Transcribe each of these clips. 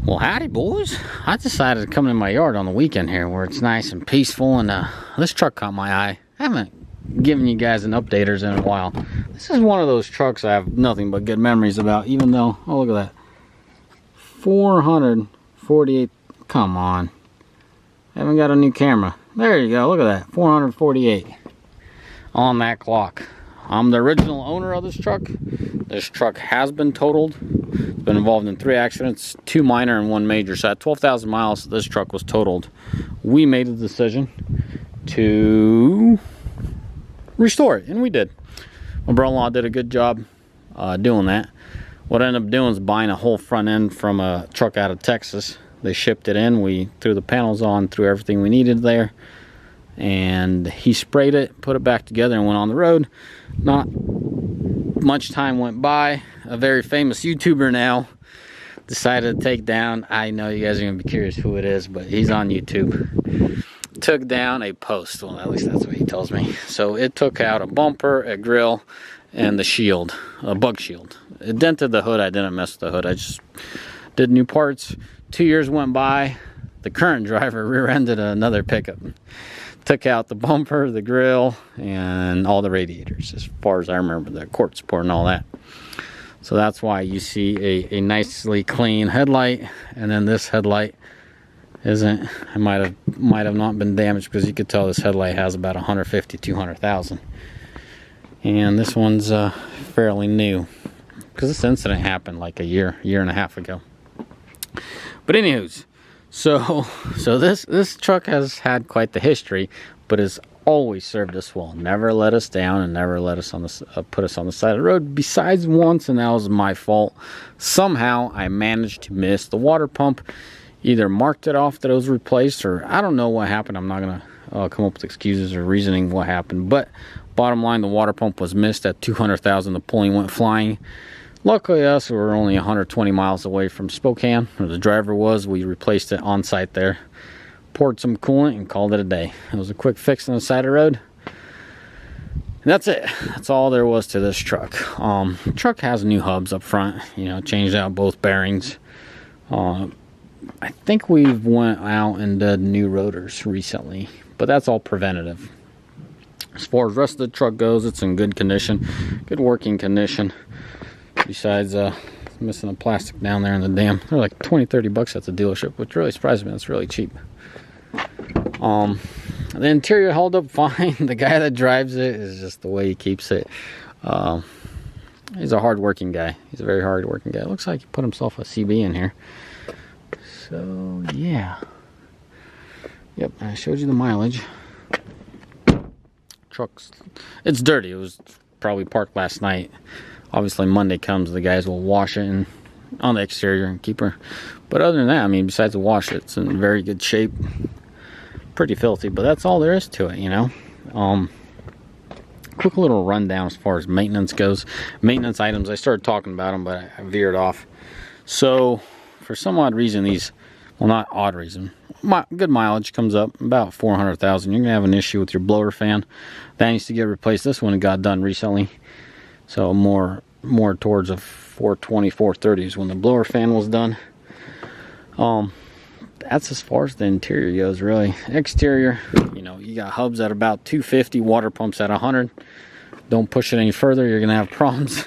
Well, howdy, boys. I decided to come in my yard on the weekend here where it's nice and peaceful, and this truck caught my eye. I haven't given you guys an updaters in a while. This is one of those trucks I have nothing but good memories about, even though, oh, look at that. 448, come on. I haven't got a new camera. There you go, look at that, 448 on that clock. I'm the original owner of this truck. This truck has been totaled. It's been involved in 3 accidents, 2 minor and 1 major. So at 12,000 miles, this truck was totaled. We made a decision to restore it, and we did. My brother-in-law did a good job doing that. What I ended up doing is buying a whole front end from a truck out of Texas. They shipped it in. We threw the panels on, threw everything we needed there, and he sprayed it, put it back together, and went on the road. Not much time went by. A very famous YouTuber now decided to take down, I know you guys are going to be curious who it is, but he's on YouTube. Took down a post. Well, at least that's what he tells me. So it took out a bumper, a grill, and the shield, a bug shield. It dented the hood. I didn't mess with the hood. I just did new parts. 2 years went by. The current driver rear-ended another pickup. Took out the bumper, the grill, and all the radiators, as far as I remember, the court support and all that. So that's why you see a nicely clean headlight, and then this headlight isn't. It might have not been damaged, because you could tell this headlight has about 150, 200,000. And this one's fairly new, because this incident happened like a year and a half ago. But anywho's, so this truck has had quite the history, but has always served us well. Never let us down, and never let us on the put us on the side of the road. Besides once, and that was my fault. Somehow I managed to miss the water pump. Either marked it off that it was replaced, or I don't know what happened. I'm not gonna come up with excuses or reasoning what happened. But bottom line, the water pump was missed at 200,000. The pulley went flying. Luckily us, we were only 120 miles away from Spokane, where the driver was. We replaced it on site there, poured some coolant, and called it a day. It was a quick fix on the side of the road. And that's it. That's all there was to this truck. The truck has new hubs up front. You know, changed out both bearings. I think we've went out and did new rotors recently, but that's all preventative. As far as the rest of the truck goes, it's in good condition, good working condition. Besides missing the plastic down there in the dam. They're like 20-30 bucks at the dealership, which really surprised me. It's really cheap. The interior held up fine. The guy that drives it is just the way he keeps it. He's a hard-working guy. He's a very hard-working guy. It looks like he put himself a CB in here. So yeah. Yep, I showed you the mileage. Truck's, it's dirty. It was probably parked last night. Obviously Monday comes, the guys will wash it and on the exterior and keep her. But other than that, I mean, besides the wash, it's in very good shape. Pretty filthy, but that's all there is to it, you know. Quick little rundown as far as maintenance goes. Maintenance items, I started talking about them, but I veered off. So for some odd reason, these, well, not odd reason, good mileage comes up about 400,000. You're gonna have an issue with your blower fan. That needs to get replaced. This one got done recently. So more towards a 420, 430 is when the blower fan was done. That's as far as the interior goes, really. Exterior, you know, you got hubs at about 250, water pumps at 100. Don't push it any further, you're gonna have problems.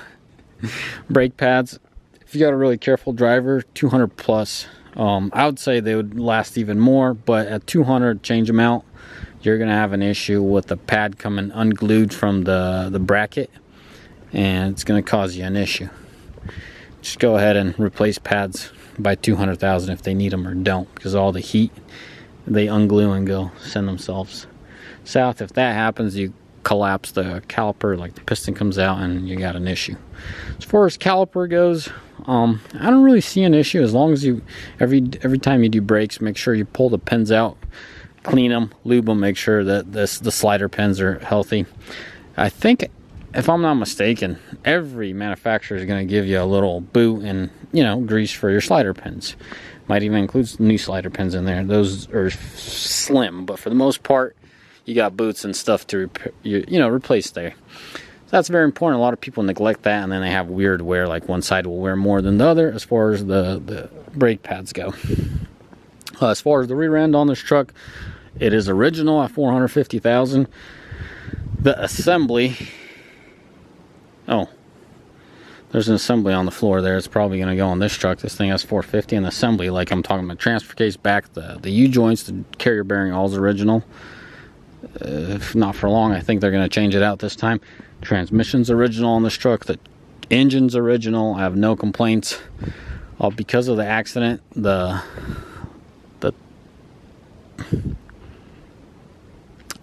Brake pads, if you got a really careful driver, 200 plus. I would say they would last even more, but at 200, change them out. You're gonna have an issue with the pad coming unglued from the bracket, and it's going to cause you an issue. Just go ahead and replace pads by 200,000 if they need them, or don't, because all the heat, they unglue and go send themselves south. If that happens, you collapse the caliper, like the piston comes out, and you got an issue. As far as caliper goes, I don't really see an issue, as long as you every time you do brakes, make sure you pull the pins out, clean them, lube them, make sure that the slider pins are healthy. I think, if I'm not mistaken, every manufacturer is going to give you a little boot and, you know, grease for your slider pins. Might even include new slider pins in there. Those are slim, but for the most part, you got boots and stuff to replace there. So That's very important. A lot of people neglect that, and then they have weird wear, like one side will wear more than the other as far as the brake pads go. As far as the rear end on this truck, it is original at $450,000. The assembly, oh, there's an assembly on the floor there. It's probably going to go on this truck. This thing has $450,000, and the assembly, like I'm talking about, transfer case back, the U-joints, the carrier bearing, all's original. If not for long, I think they're going to change it out this time. Transmission's original on this truck. The engine's original. I have no complaints. Because of the accident,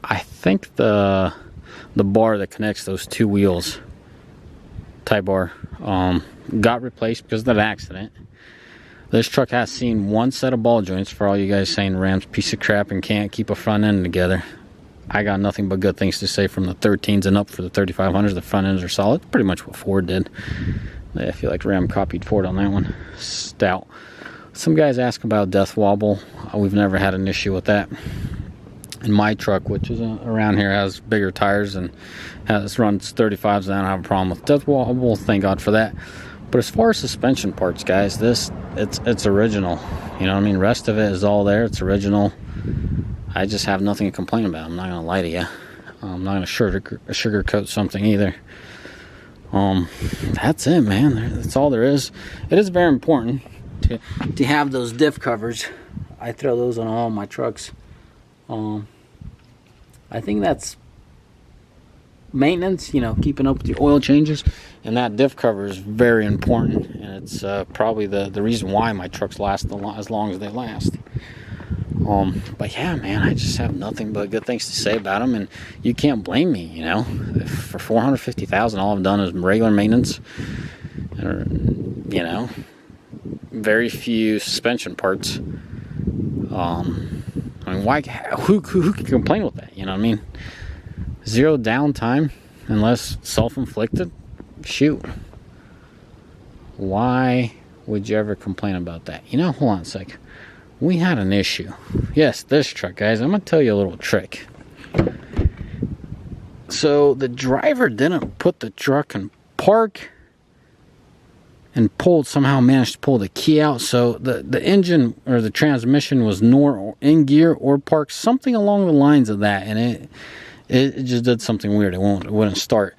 I think the bar that connects those two wheels, tie bar, got replaced because of that accident. This truck has seen one set of ball joints. For all you guys saying Ram's piece of crap and can't keep a front end together, I got nothing but good things to say from the 13s and up. For the 3500s, the front ends are solid. Pretty much what Ford did. I feel like Ram copied Ford on that one. Stout. Some guys ask about death wobble. We've never had an issue with that. In my truck, which is around here, has bigger tires and runs 35s, and I don't have a problem with death wobble. Thank God for that. But as far as suspension parts, guys, it's original. You know what I mean? Rest of it is all there. It's original. I just have nothing to complain about. I'm not gonna lie to you. I'm not gonna sugarcoat something either. That's it, man. That's all there is. It is very important to have those diff covers. I throw those on all my trucks. I think that's maintenance, you know, keeping up with the oil changes, and that diff cover is very important, and it's probably the reason why my trucks last as long as they last. But yeah, man, I just have nothing but good things to say about them, and you can't blame me, you know. For $450,000, all I've done is regular maintenance, or, you know, very few suspension parts. I mean, why? Who can complain with that? You know what I mean? Zero downtime, unless self-inflicted. Shoot. Why would you ever complain about that? You know, hold on a sec. We had an issue. Yes, this truck, guys. I'm going to tell you a little trick. So, the driver didn't put the truck in park and somehow managed to pull the key out. So, the engine or the transmission was nor in gear or parked, something along the lines of that. And it just did something weird. It wouldn't start.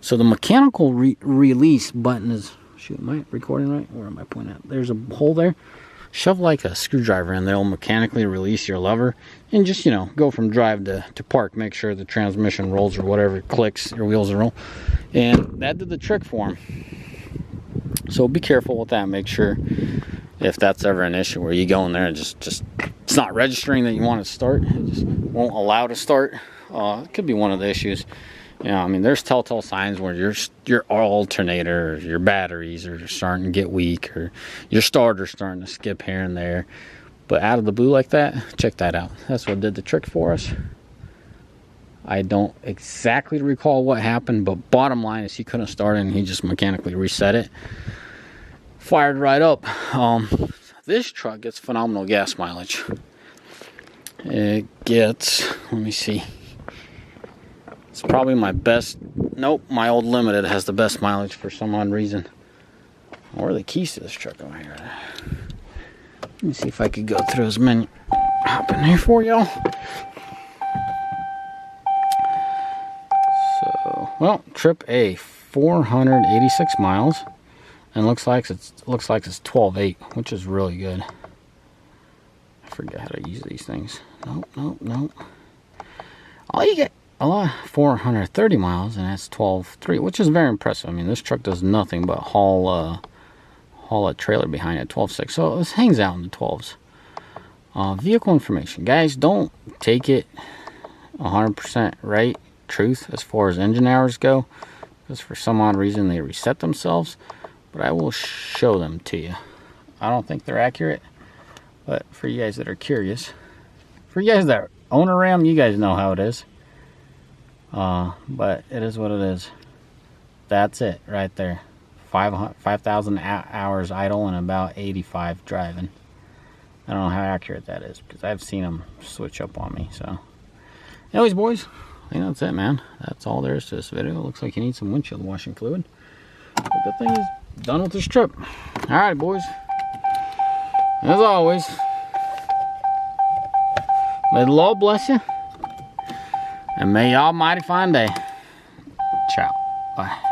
So, the mechanical release button is... Shoot, am I recording right? Where am I pointing at? There's a hole there. Shove like a screwdriver in there. It'll mechanically release your lever and just, you know, go from drive to park. Make sure the transmission rolls or whatever, clicks, your wheels roll. And that did the trick for him. So be careful with that. Make sure, if that's ever an issue where you go in there and just it's not registering that you want to start, it just won't allow to start. It could be one of the issues. You know, I mean, there's telltale signs where your alternator, or your batteries are starting to get weak, or your starter's starting to skip here and there. But out of the blue like that, check that out. That's what did the trick for us. I don't exactly recall what happened, but bottom line is he couldn't start it, and he just mechanically reset it. Fired right up. This truck gets phenomenal gas mileage. It gets, let me see. It's probably my best. Nope, my old Limited has the best mileage for some odd reason. Where are the keys to this truck over here? Let me see if I could go through his menu. Hop in here for y'all. So, well, trip A, 486 miles, and looks like it's 12.8, which is really good. I forget how to use these things. Nope. All you get. A lot, 430 miles, and that's 12.3, which is very impressive. I mean, this truck does nothing but haul a trailer behind it, 12.6. So this hangs out in the 12s. Vehicle information, guys, don't take it 100% right truth as far as engine hours go, because for some odd reason they reset themselves. But I will show them to you. I don't think they're accurate, but for you guys that are curious, for you guys that own a Ram, you guys know how it is. But it is what it is. That's it right there. 5,000 hours idle and about 85 driving. I don't know how accurate that is because I've seen them switch up on me. So anyways, boys, think that's it, man. That's all there is to this video. It looks like you need some windshield washing fluid. But good thing he's done with this trip. Alright, boys. As always, may the Lord bless you. And may y'all mighty fine day. Ciao. Bye.